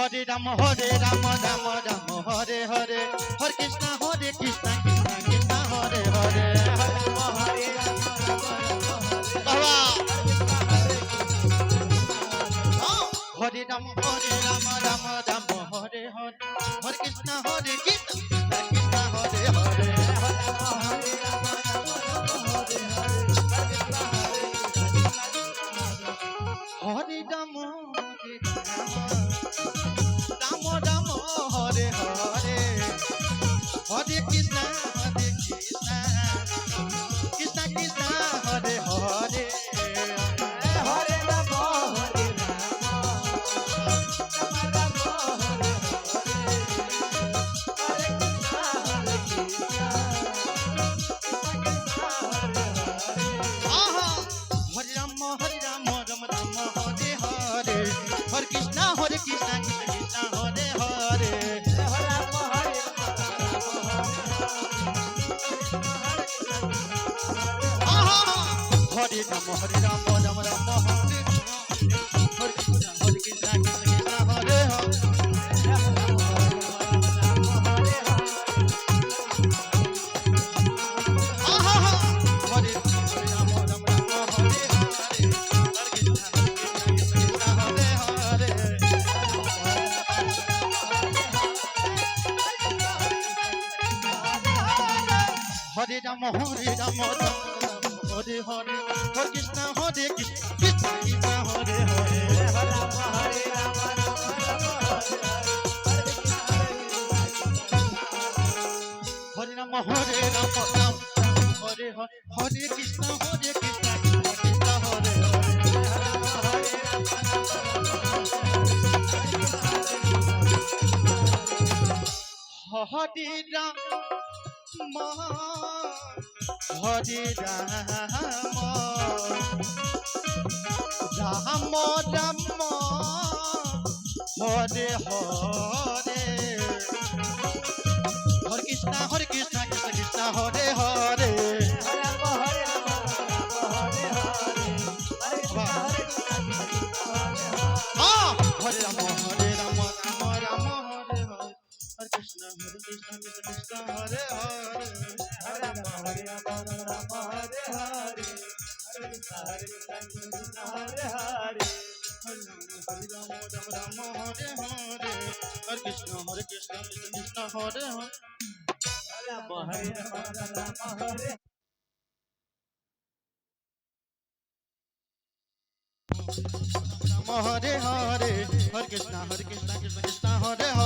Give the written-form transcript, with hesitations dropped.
Rama Rama Hare Hare Hare Krishna Krishna Krishna Hare Hare Baba Hare Rama Rama Hare Hare Hare Krishna Krishna Krishna Hare Hare Hare Rama Rama Rama Hare Hare Hare Krishna Krishna Krishna Krishna Hare Hare Hare Rama Hare Hare Krishna Krishna Krishna Hare Hare Hare Rama Rama Rama Hare Hare Krishna Krishna Krishna Hare Hare Hare Rama Rama Hare Hare Hare Rama Hare Hare Hare Krishna Krishna Krishna Hare Hare Hare Rama Hare Hare Hare Krishna Krishna Krishna Hare Hare Hare Rama Hare Rama Rama Rama Hare Hare Hare Krishna Krishna Krishna Hare Hare Hare Rama Rama Rama Hare Hare Hare Krishna Krishna Krishna Hare Hare Hare Rama Rama Hare Hare Hare Krishna Krishna Hare Hare Hare Rama Rama Hare Hare Hare Krishna Krishna Krishna Hare Hare Hare Rama Hare Rama Hare Hare Hare Krishna Krishna Krishna Hare Hare